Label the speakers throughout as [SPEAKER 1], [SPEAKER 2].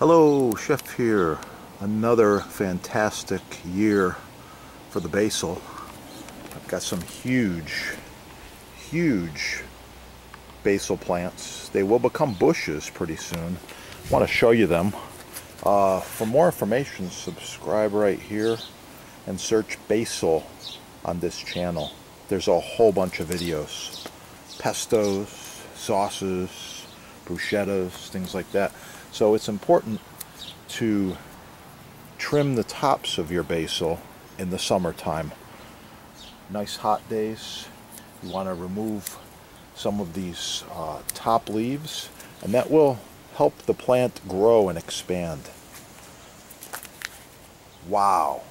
[SPEAKER 1] Hello, Chef here. Another fantastic year for the basil. I've got some huge basil plants. They will become bushes pretty soon. I want to show you them. For more information, subscribe right here and search basil on this channel. There's a whole bunch of videos. Pestos, sauces, bruschettas, things like that. So it's important to trim the tops of your basil in the summertime. Nice hot days, you want to remove some of these top leaves, and that will help the plant grow and expand. Wow!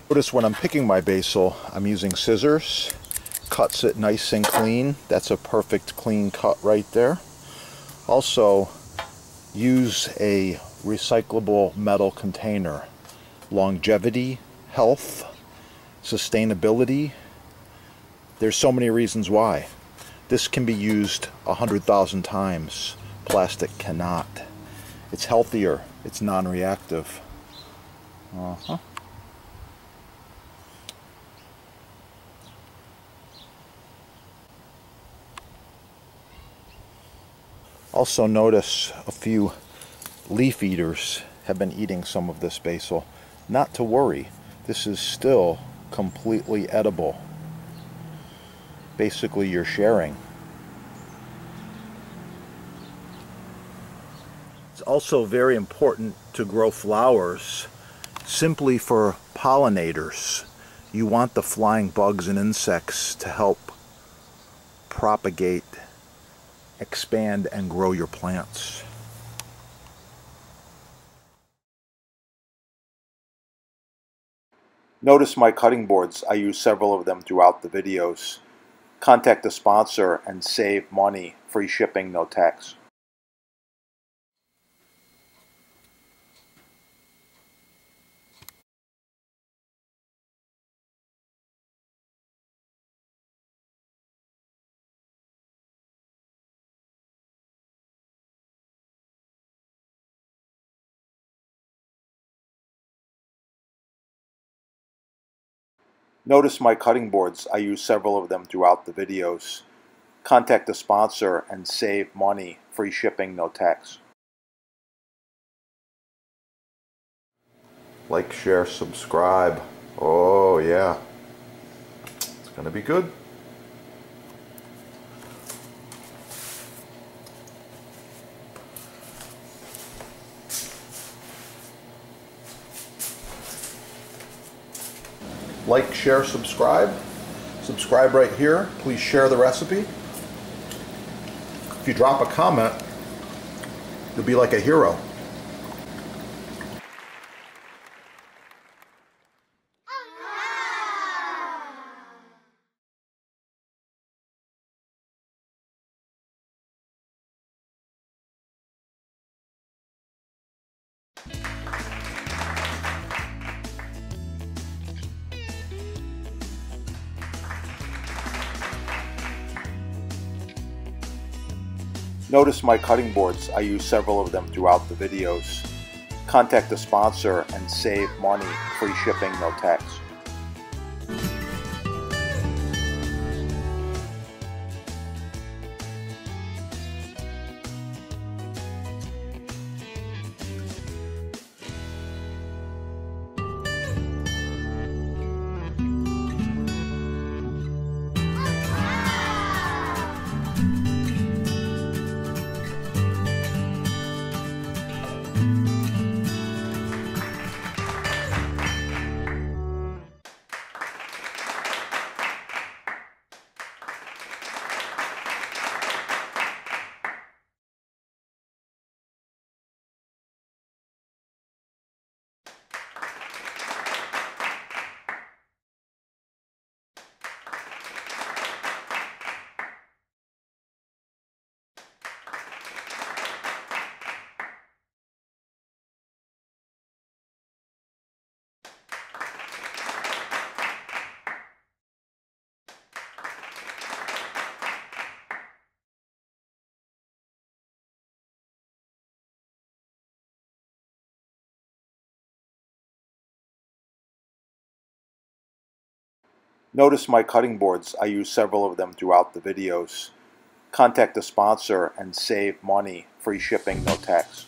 [SPEAKER 1] Notice when I'm picking my basil, I'm using scissors. Cuts it nice and clean. That's a perfect clean cut right there. Also, use a recyclable metal container. Longevity, health, sustainability. There's so many reasons why. This can be used 100,000 times. Plastic cannot. It's healthier. It's non-reactive. Also notice a few leaf eaters have been eating some of this basil. Not to worry, this is still completely edible. Basically, you're sharing. It's also very important to grow flowers simply for pollinators. You want the flying bugs and insects to help propagate, expand, and grow your plants. Notice my cutting boards. I use several of them throughout the videos. Contact the sponsor and save money. Free shipping, no tax. Notice my cutting boards. I use several of them throughout the videos. Contact the sponsor and save money. Free shipping, no tax. Like, share, subscribe. Oh yeah. It's gonna be good. Like, share, subscribe. Subscribe right here. Please share the recipe. If you drop a comment, you'll be like a hero. Notice my cutting boards. I use several of them throughout the videos. Contact the sponsor and save money. Free shipping, no tax. Notice my cutting boards. I use several of them throughout the videos. Contact the sponsor and save money. Free shipping, no tax.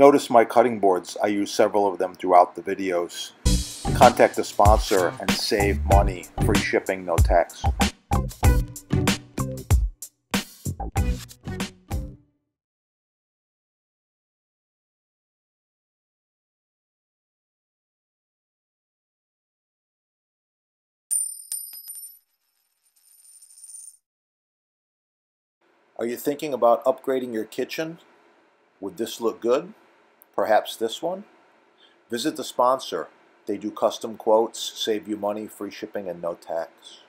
[SPEAKER 1] Notice my cutting boards. I use several of them throughout the videos. Contact the sponsor and save money. Free shipping, no tax. Are you thinking about upgrading your kitchen? Would this look good? Perhaps this one? Visit the sponsor. They do custom quotes, save you money, free shipping, and no tax.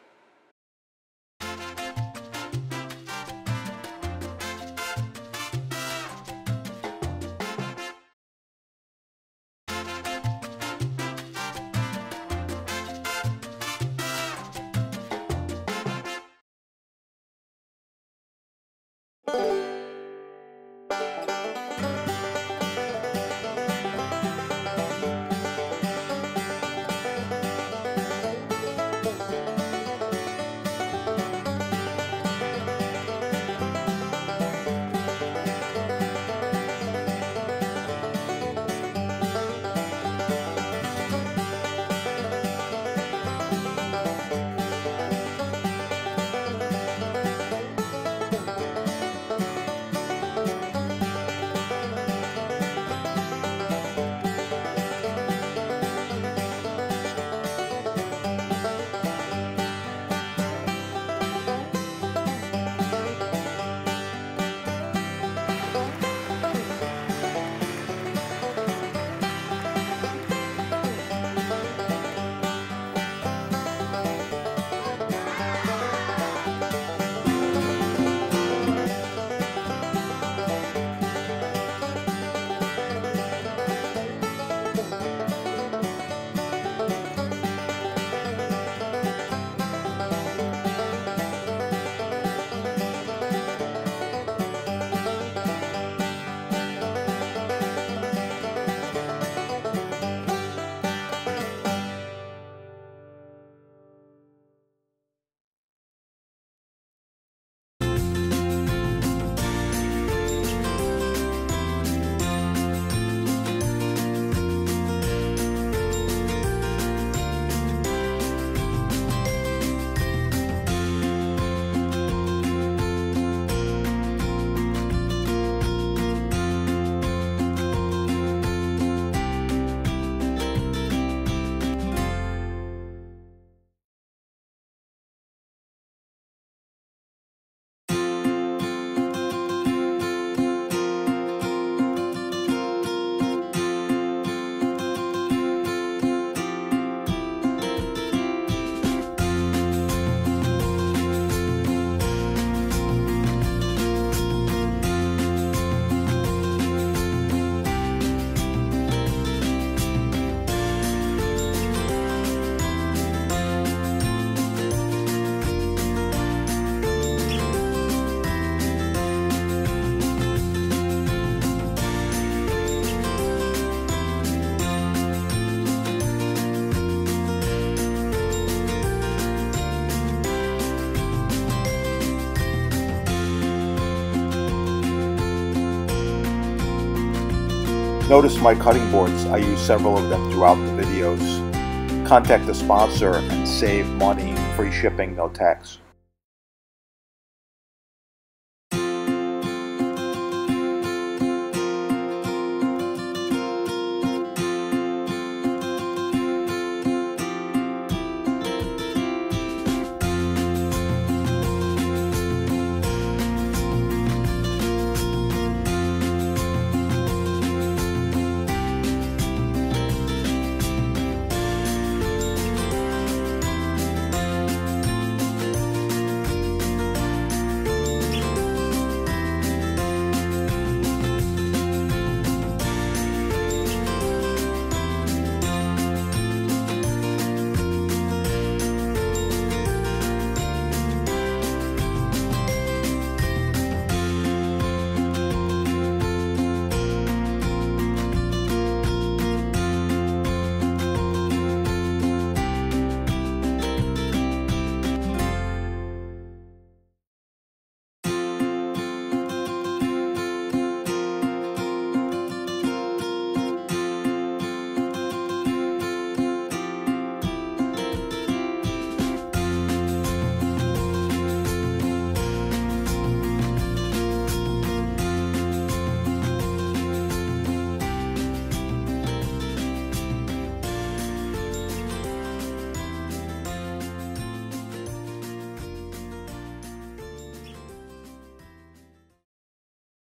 [SPEAKER 1] Notice my cutting boards. I use several of them throughout the videos. Contact the sponsor and save money. Free shipping, no tax.